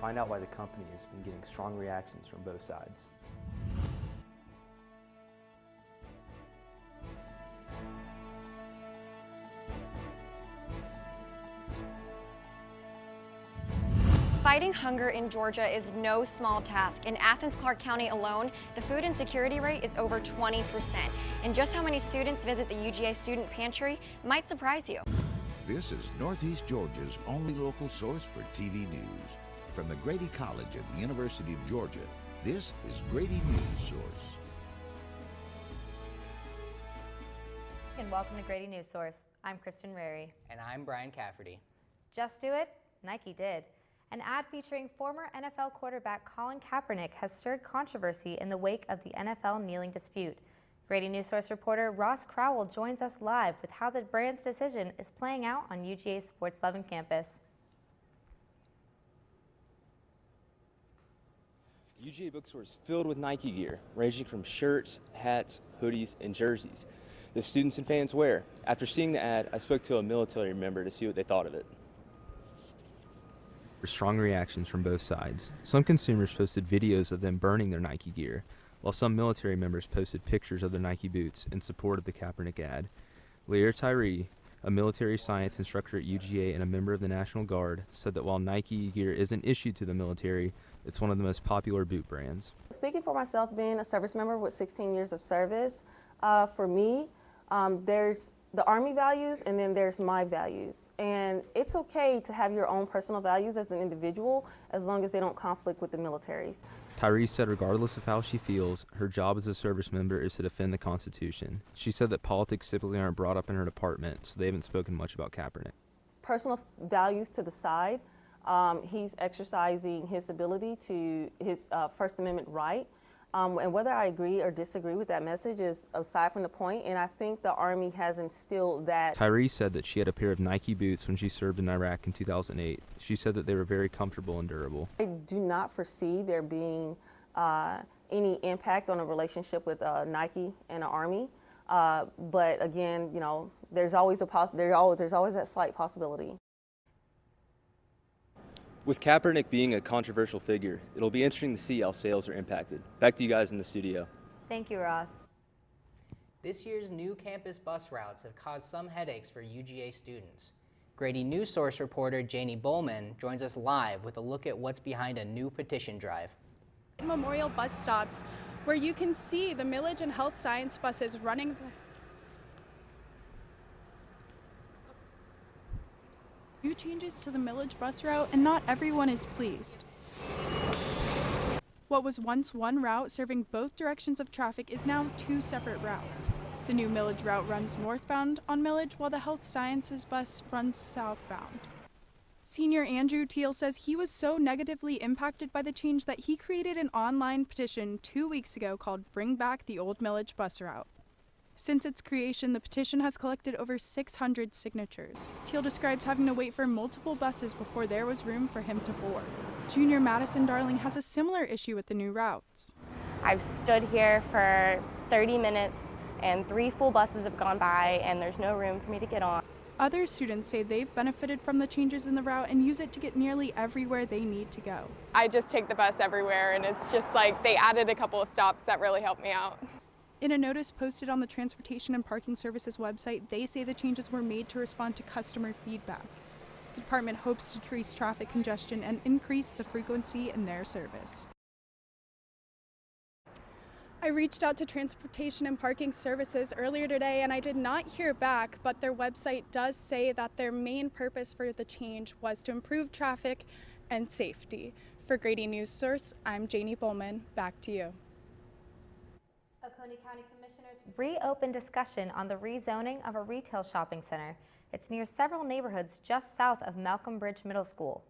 find out why the company has been getting strong reactions from both sides. Fighting hunger in Georgia is no small task. In Athens-Clarke County alone, the food insecurity rate is over 20%. And just how many students visit the UGA Student Pantry might surprise you. This is Northeast Georgia's only local source for TV news. From the Grady College at the University of Georgia, this is Grady Newsource. And welcome to Grady Newsource. I'm Kristen Rary. And I'm Brian Cafferty. Just do it? Nike did. An ad featuring former NFL quarterback Colin Kaepernick has stirred controversy in the wake of the NFL kneeling dispute. Grady Newsource reporter Ross Crowell joins us live with how the brand's decision is playing out on UGA's Sports 11 campus. The UGA bookstore is filled with Nike gear, ranging from shirts, hats, hoodies, and jerseys that students and fans wear. After seeing the ad, I spoke to a military member to see what they thought of it. Strong reactions from both sides. Some consumers posted videos of them burning their Nike gear, while some military members posted pictures of their Nike boots in support of the Kaepernick ad. Lear Tyree, a military science instructor at UGA and a member of the National Guard, said that while Nike gear isn't issued to the military, it's one of the most popular boot brands. Speaking for myself, being a service member with 16 years of service, for me, there's the Army values and then there's my values. And it's okay to have your own personal values as an individual as long as they don't conflict with the military's. Tyrese said regardless of how she feels, her job as a service member is to defend the Constitution. She said that politics typically aren't brought up in her department, so they haven't spoken much about Kaepernick. Personal values to the side, he's exercising his ability to his First Amendment right. And whether I agree or disagree with that message is aside from the point, and I think the Army has instilled that. Tyrese said that she had a pair of Nike boots when she served in Iraq in 2008. She said that they were very comfortable and durable. I do not foresee there being any impact on a relationship with Nike and the Army, but again, you know, there's always that slight possibility. With Kaepernick being a controversial figure, it'll be interesting to see how sales are impacted. Back to you guys in the studio. Thank you, Ross. This year's new campus bus routes have caused some headaches for UGA students. Grady Newsource reporter Janie Bowman joins us live with a look at what's behind a new petition drive. Memorial bus stops where you can see the Millage and Health Science buses running. New changes to the Millage bus route, and not everyone is pleased. What was once one route serving both directions of traffic is now two separate routes. The new Millage route runs northbound on Millage, while the Health Sciences bus runs southbound. Senior Andrew Teal says he was so negatively impacted by the change that he created an online petition 2 weeks ago called Bring Back the Old Millage Bus Route. Since its creation, the petition has collected over 600 signatures. Teal describes having to wait for multiple buses before there was room for him to board. Junior Madison Darling has a similar issue with the new routes. I've stood here for 30 minutes and 3 full buses have gone by and there's no room for me to get on. Other students say they've benefited from the changes in the route and use it to get nearly everywhere they need to go. I just take the bus everywhere and it's just like they added a couple of stops that really helped me out. In a notice posted on the Transportation and Parking Services website, they say the changes were made to respond to customer feedback. The department hopes to decrease traffic congestion and increase the frequency in their service. I reached out to Transportation and Parking Services earlier today and I did not hear back, but their website does say that their main purpose for the change was to improve traffic and safety. For Grady Newsource, I'm Janie Bowman. Back to you. Oconee County Commissioners reopened discussion on the rezoning of a retail shopping center. It's near several neighborhoods just south of Malcolm Bridge Middle School.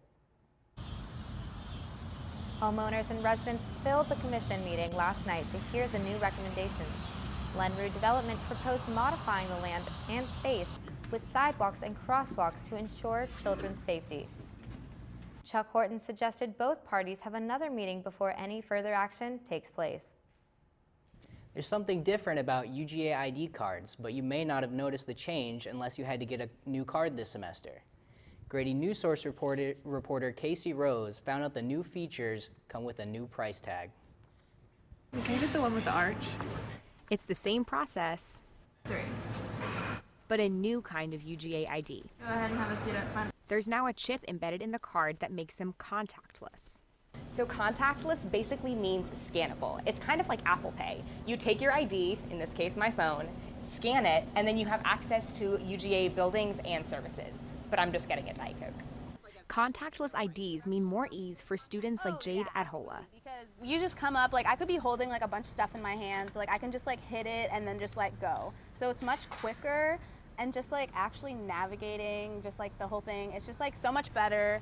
Homeowners and residents filled the commission meeting last night to hear the new recommendations. Lenru Development proposed modifying the land and space with sidewalks and crosswalks to ensure children's safety. Chuck Horton suggested both parties have another meeting before any further action takes place. There's something different about UGA ID cards, but you may not have noticed the change unless you had to get a new card this semester. Grady Newsource reporter Casey Rose found out the new features come with a new price tag. Can you get the one with the arch? It's the same process, 3. but a new kind of UGA ID. Go ahead and have a seat up front. There's now a chip embedded in the card that makes them contactless. So contactless basically means scannable. It's kind of like Apple Pay. You take your ID, in this case my phone, scan it, and then you have access to UGA buildings and services. But I'm just getting a Diet Coke. Contactless IDs mean more ease for students like Jade at Hola. Because you just come up, like I could be holding like a bunch of stuff in my hands, but like I can just like hit it and then just like go. So it's much quicker and just like actually navigating, just like the whole thing, it's just like so much better.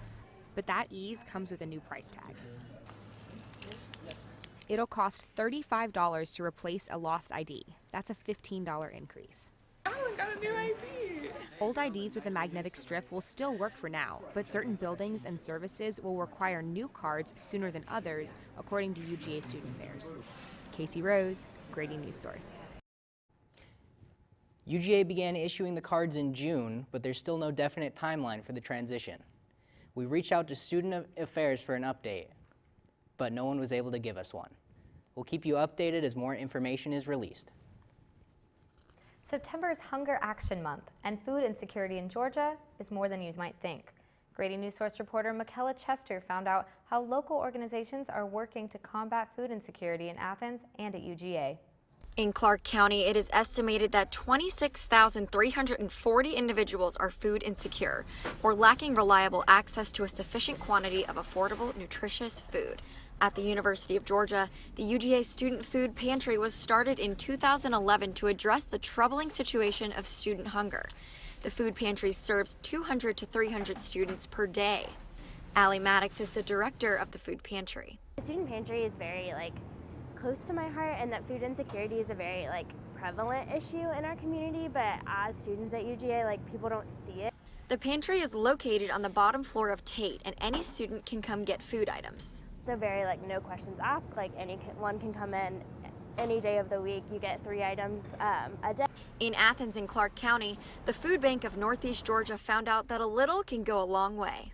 But that ease comes with a new price tag. It'll cost $35 to replace a lost ID. That's a $15 increase. Oh, got a new ID. Old IDs with a magnetic strip will still work for now, but certain buildings and services will require new cards sooner than others, according to UGA Student Affairs. Casey Rose, Grady Newsource. UGA began issuing the cards in June, but there's still no definite timeline for the transition. We reached out to Student Affairs for an update, but no one was able to give us one. We'll keep you updated as more information is released. September is Hunger Action Month, and food insecurity in Georgia is more than you might think. Grady Newsource reporter Michaela Chester found out how local organizations are working to combat food insecurity in Athens and at UGA. In Clark County, it is estimated that 26,340 individuals are food insecure or lacking reliable access to a sufficient quantity of affordable, nutritious food. At the University of Georgia, the UGA Student Food Pantry was started in 2011 to address the troubling situation of student hunger. The food pantry serves 200 to 300 students per day. Allie Maddox is the director of the food pantry. The student pantry is very close to my heart, and that food insecurity is a very prevalent issue in our community, but as students at UGA, people don't see it. The pantry is located on the bottom floor of Tate, and any student can come get food items. It's a very no questions asked, anyone can come in any day of the week. You get 3 items a day. In Athens and Clark County, the Food Bank of Northeast Georgia found out that a little can go a long way.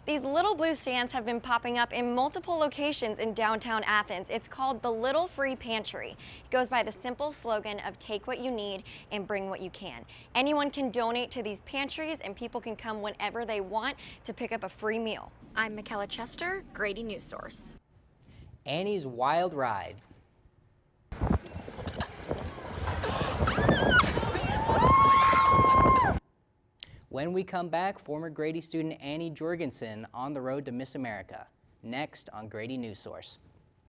These little blue stands have been popping up in multiple locations in downtown Athens. It's called the Little Free Pantry. It goes by the simple slogan of take what you need and bring what you can. Anyone can donate to these pantries, and people can come whenever they want to pick up a free meal. I'm Michaela Chester, Grady Newsource. Annie's Wild Ride. When we come back, former Grady student Annie Jorgensen on the road to Miss America. Next on Grady Newsource.